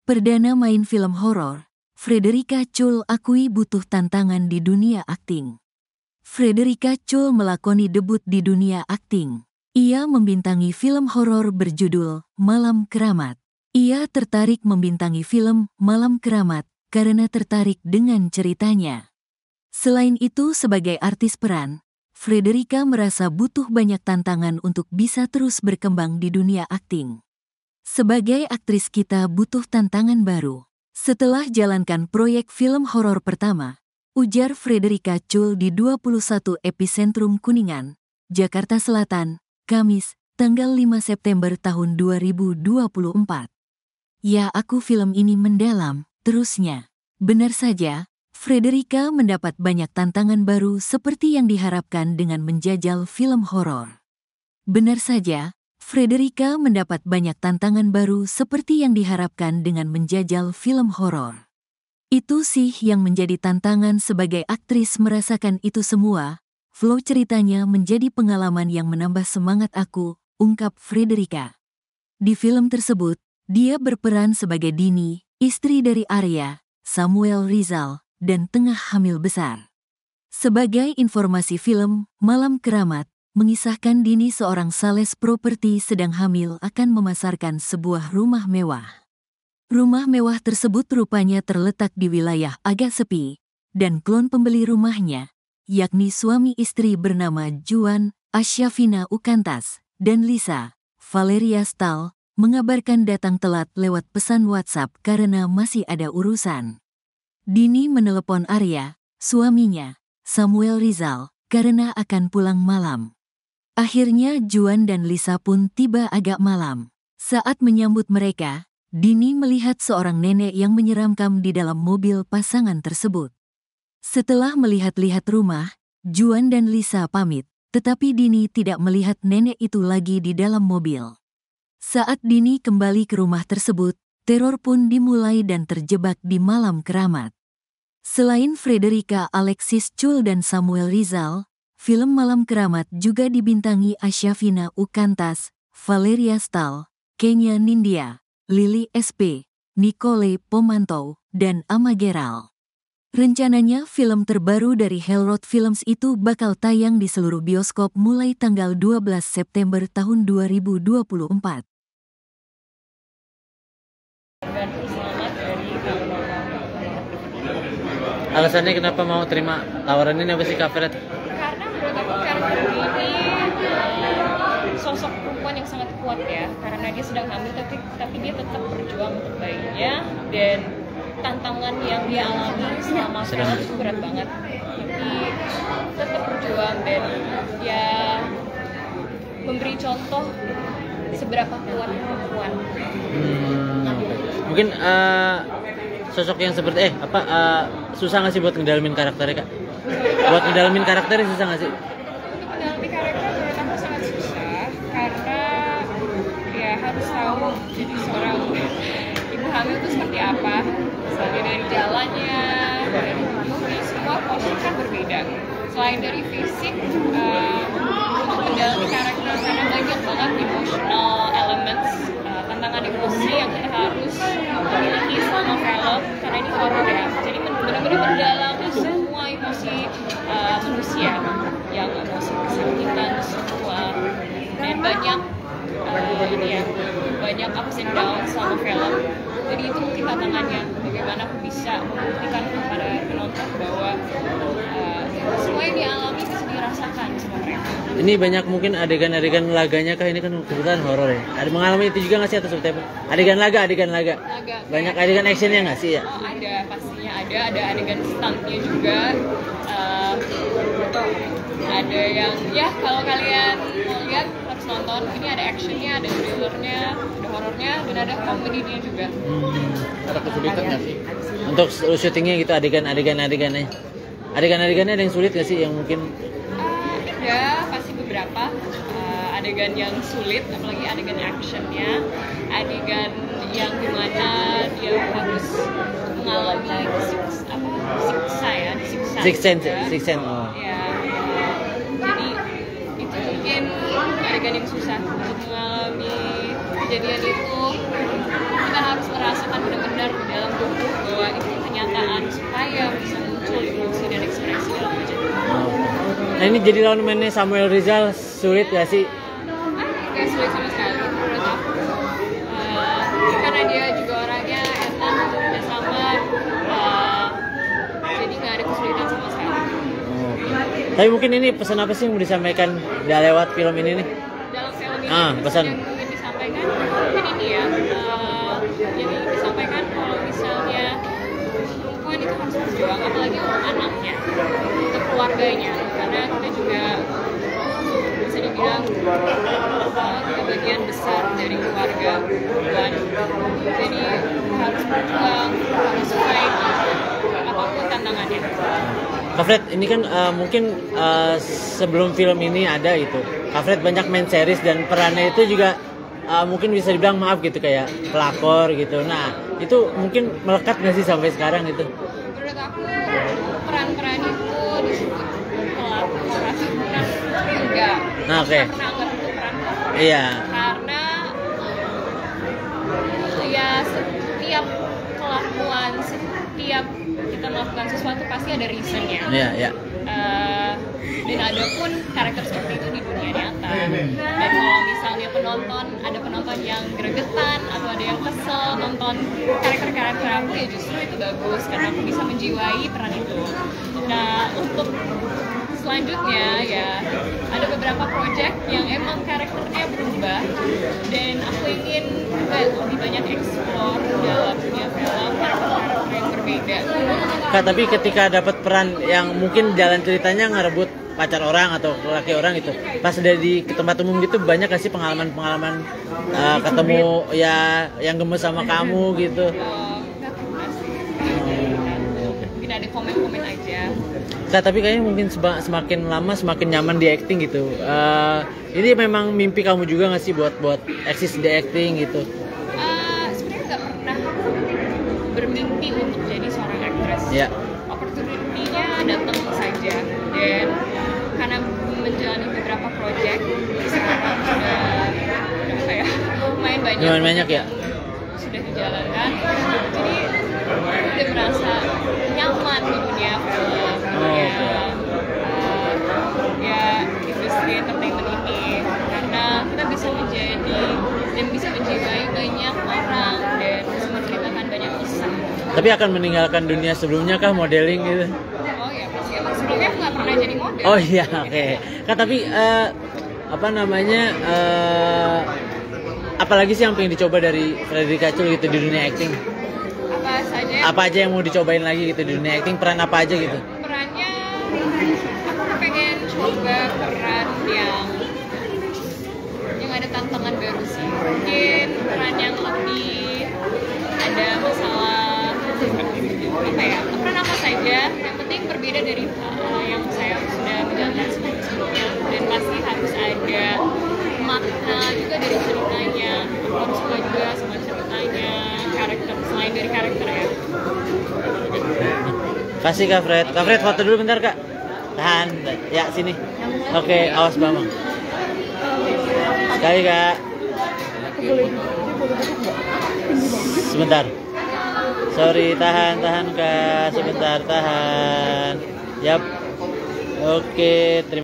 Perdana main film horor, Frederica Chul akui butuh tantangan di dunia akting. Frederica Chul melakoni debut di dunia akting. Ia membintangi film horor berjudul Malam Keramat. Ia tertarik membintangi film Malam Keramat karena tertarik dengan ceritanya. Selain itu, sebagai artis peran, Frederica merasa butuh banyak tantangan untuk bisa terus berkembang di dunia akting. Sebagai aktris kita butuh tantangan baru. Setelah jalankan proyek film horor pertama, ujar Frederica Chul di 21 Epicentrum Kuningan, Jakarta Selatan, Kamis, tanggal 5 September tahun 2024. Ya, aku film ini mendalam, terusnya. Benar saja, Frederica mendapat banyak tantangan baru seperti yang diharapkan dengan menjajal film horor. Benar saja, Frederica mendapat banyak tantangan baru seperti yang diharapkan dengan menjajal film horor. Itu sih yang menjadi tantangan sebagai aktris merasakan itu semua. Flow ceritanya menjadi pengalaman yang menambah semangat aku, ungkap Frederica. Di film tersebut, dia berperan sebagai Dini, istri dari Arya, Samuel Rizal, dan tengah hamil besar. Sebagai informasi, film Malam Keramat mengisahkan Dini, seorang sales properti sedang hamil, akan memasarkan sebuah rumah mewah. Rumah mewah tersebut rupanya terletak di wilayah agak sepi, dan klon pembeli rumahnya, yakni suami istri bernama Juan Asyafina Ukantas dan Lisa Valeria Stahl, mengabarkan datang telat lewat pesan WhatsApp karena masih ada urusan. Dini menelepon Arya, suaminya, Samuel Rizal, karena akan pulang malam. Akhirnya Juan dan Lisa pun tiba agak malam. Saat menyambut mereka, Dini melihat seorang nenek yang menyeramkan di dalam mobil pasangan tersebut. Setelah melihat-lihat rumah, Juan dan Lisa pamit, tetapi Dini tidak melihat nenek itu lagi di dalam mobil. Saat Dini kembali ke rumah tersebut, teror pun dimulai dan terjebak di Malam Keramat. Selain Frederica Alexis Chul dan Samuel Rizal, film Malam Keramat juga dibintangi Asyafina Ukantas, Valeria Stahl, Kenya Nindya, Lily SP, Nicole Pomanto, dan Ama Geral. Rencananya film terbaru dari Hellroth Films itu bakal tayang di seluruh bioskop mulai tanggal 12 September tahun 2024. Alasannya kenapa mau terima tawaran ini apa sih, Kak Fred? Karena menurut aku karakter ini sosok perempuan yang sangat kuat ya, karena dia sedang hamil tapi dia tetap berjuang untuk bayinya, dan tantangan yang dia alami selama film itu berat banget, tapi tetap berjuang dan dia memberi contoh seberapa kuat perempuan. Mungkin sosok yang seperti susah nggak sih buat ngedalamin karakternya, Kak? Buat ngedalamin karakternya susah nggak sih? Untuk mendalami karakter menurut aku sangat susah, karena ya harus tahu jadi seorang ibu hamil itu seperti apa. Misalnya dari jalannya, dari tubuhnya, semua postur kan berbeda. Selain dari fisik, untuk mendalami karakter karena banyak banget emotional elements, tantangan emosi yang kita harus memiliki selama film, karena ini horor ya. Jadi benar-benar mendalami semua emosi manusia, yang emosi kesakitan semua, dan banyak banyak ups and downs selama film. Jadi itu mungkin tantangannya, bagaimana aku bisa membuktikan kepada penonton bahwa semua yang dialami bisa dirasakan sama mereka. Ini banyak mungkin adegan-adegan laganya, Kak, ini kan kebetulan horor ya. Ada mengalami itu juga nggak sih, atau seperti apa? Adegan laga. Banyak adegan actionnya nggak sih ya? Ada, pastinya ada adegan stuntnya juga. Ada yang ya kalau kalian mau lihat harus nonton. Ini ada actionnya, ada thrillernya, ada horornya, dan ada komedinya juga. Ada kesulitan nggak sih untuk syutingnya gitu, adegan-adegannya? Adegan-adegannya ada yang sulit nggak sih, yang mungkin? Ada pasti beberapa adegan yang sulit, apalagi adegan actionnya, adegan yang dimana dia harus mengalami disiksa. Six Sense. Oh. Ya, jadi itu mungkin adegan yang susah untuk mengalami kejadian itu. Kita harus merasakan benar-benar Nah ini jadi lawan mainnya Samuel Rizal sulit gak sih? Gak sulit sama sekali menurut aku. Karena dia juga orangnya enak untuk kerjasama, jadi nggak ada kesulitan sama sekali. Tapi mungkin ini pesan apa sih yang mau disampaikan lewat film ini nih? Dalam film ini pesan yang ingin disampaikan mungkin ini ya, yang ingin disampaikan kalau misalnya perempuan itu harus berjuang, apalagi untuk anaknya, untuk keluarganya, karena kita juga bisa dibilang kita bagian besar dari keluarga perempuan, jadi harus berjuang, harus fight apapun tantangannya. Kak Fred, ini kan mungkin sebelum film ini ada itu, Kak Fred banyak main series dan perannya itu juga mungkin bisa dibilang maaf gitu kayak pelakor gitu. Nah itu mungkin melekat nggak sih sampai sekarang gitu? Menurut aku peran-peran itu disebut pelakor atau bukan enggak. Nah, oke. Pernah anggap itu peran pelakor. Iya. Karena ya setiap kelakuan, setiap kita melakukan sesuatu pasti ada reasonnya. Iya, iya. Dan ada pun karakter seperti itu di dunia nyata. Dan kalau misalnya ada penonton yang gregetan atau ada yang kesel nonton karakter-karakter aku, ya justru itu bagus karena aku bisa menjiwai peran itu. Nah untuk selanjutnya ya ada beberapa project yang emang karakternya berubah dan aku ingin juga lebih banyak explore dalam dunia film karakter-karakter yang berbeda. Kak, tapi ketika dapat peran yang mungkin jalan ceritanya ngerebut pacar orang atau laki orang gitu, pas udah di tempat umum gitu banyak gak sih pengalaman-pengalaman ketemu ya yang gemes sama kamu gitu? Nggak pernah sih. Mungkin ada komen-komen aja. Kak, tapi kayaknya mungkin semakin lama semakin nyaman di acting gitu. Ini memang mimpi kamu juga gak sih buat eksis di acting gitu? Sebenarnya nggak pernah bermimpi untuk jadi seorang aktris. Ya. Opportunity-nya datang saja dan karena menjalani beberapa project sekarang sudah lumayan banyak ya. sudah dijalankan, jadi udah merasa nyaman di dunia film ya industri entertainment ini, karena kita bisa menjadi dan bisa menjiwai banyak orang dan bisa menceritakan banyak kisah. Tapi akan meninggalkan dunia sebelumnya kah, modeling gitu? Oh ya pasti, emang sebelumnya aku nggak pernah jadi model. Oh iya, oke. Kak, tapi apa namanya? Apalagi sih yang pengen dicoba dari Frederica Chul gitu di dunia acting? Apa saja? Apa aja yang mau dicobain lagi gitu di dunia acting? Peran apa aja gitu? Perannya aku pengen coba peran yang ada tantangan baru sih. Mungkin peran yang lebih ada masalah apa ya? Peran apa saja, yang penting berbeda dari yang saya sudah menjalankan sebelumnya, dan pasti harus ada makna juga dari ceritanya. Aku harus suka juga sama ceritanya, karakter selain dari karakter ya. Kasih Kak Fred. Kak Fred foto dulu bentar Kak. Tahan. Ya sini. Oke, awas Bambang. Sekali Kak. Sebentar. Sorry, tahan Kak. Sebentar, tahan. Yap. Oke, terima